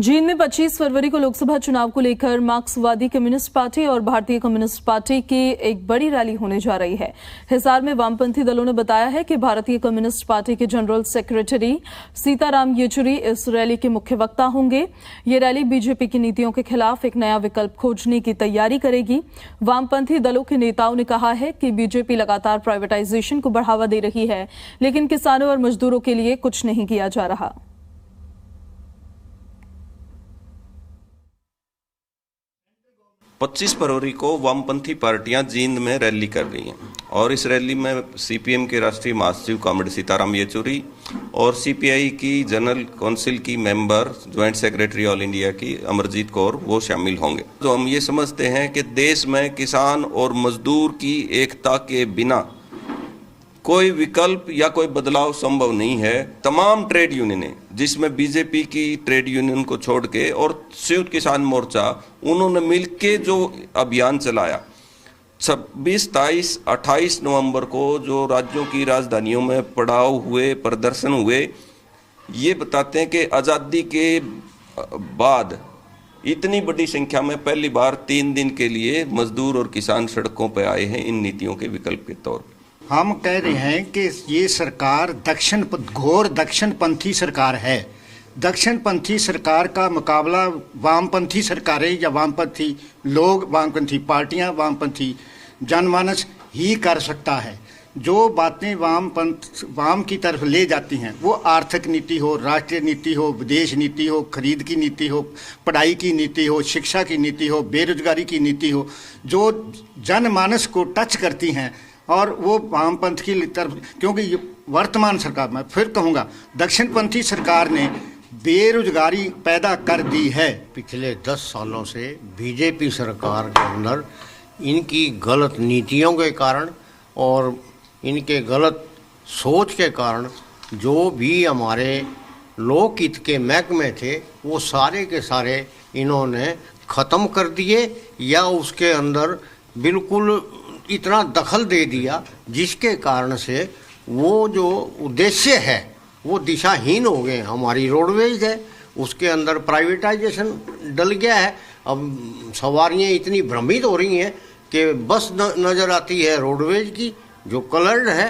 जींद में 25 फरवरी को लोकसभा चुनाव को लेकर मार्क्सवादी कम्युनिस्ट पार्टी और भारतीय कम्युनिस्ट पार्टी की एक बड़ी रैली होने जा रही है। हिसार में वामपंथी दलों ने बताया है कि भारतीय कम्युनिस्ट पार्टी के जनरल सेक्रेटरी सीताराम येचुरी इस रैली के मुख्य वक्ता होंगे। ये रैली बीजेपी की नीतियों के खिलाफ एक नया विकल्प खोजने की तैयारी करेगी। वामपंथी दलों के नेताओं ने कहा है कि बीजेपी लगातार प्राइवेटाइजेशन को बढ़ावा दे रही है, लेकिन किसानों और मजदूरों के लिए कुछ नहीं किया जा रहा। पच्चीस फरवरी को वामपंथी पार्टियां जींद में रैली कर रही हैं और इस रैली में सीपीएम के राष्ट्रीय महासचिव कॉमरेड सीताराम येचुरी और सीपीआई की जनरल काउंसिल की member joint secretary all India की अमरजीत कौर वो शामिल होंगे। तो हम ये समझते हैं कि देश में किसान और मजदूर की एकता के बिना कोई विकल्प या कोई बदलाव संभव नहीं है। तमाम ट्रेड यूनियनें, जिसमें बीजेपी की ट्रेड यूनियन को छोड़ के और संयुक्त किसान मोर्चा, उन्होंने मिलके जो अभियान चलाया 26, 23, 28 नवंबर को जो राज्यों की राजधानियों में पड़ाव हुए, प्रदर्शन हुए, ये बताते हैं कि आज़ादी के बाद इतनी बड़ी संख्या में पहली बार 3 दिन के लिए मजदूर और किसान सड़कों पर आए हैं इन नीतियों के विकल्प के तौर पर। हम कह रहे हैं कि ये सरकार घोर दक्षिणपंथी सरकार है। दक्षिणपंथी सरकार का मुकाबला वामपंथी सरकारें या वामपंथी लोग, वामपंथी पार्टियां, वामपंथी जनमानस ही कर सकता है। जो बातें वाम की तरफ ले जाती हैं, वो आर्थिक नीति हो, राष्ट्रीय नीति हो, विदेश नीति हो, खरीद की नीति हो, पढ़ाई की नीति हो, शिक्षा की नीति हो, बेरोजगारी की नीति हो, जो जनमानस को टच करती हैं और वो वामपंथ की तरफ, क्योंकि वर्तमान सरकार, मैं फिर कहूँगा, दक्षिणपंथी सरकार ने बेरोजगारी पैदा कर दी है। पिछले 10 सालों से बीजेपी सरकार के अंदर इनकी गलत नीतियों के कारण और इनके गलत सोच के कारण जो भी हमारे लोकहित के महकमे थे वो सारे के सारे इन्होंने ख़त्म कर दिए या उसके अंदर बिल्कुल इतना दखल दे दिया जिसके कारण से वो जो उद्देश्य है वो दिशाहीन हो गए। हमारी रोडवेज है, उसके अंदर प्राइवेटाइजेशन डल गया है। अब सवारियां इतनी भ्रमित हो रही हैं कि बस नज़र आती है रोडवेज की जो कलर्ड है।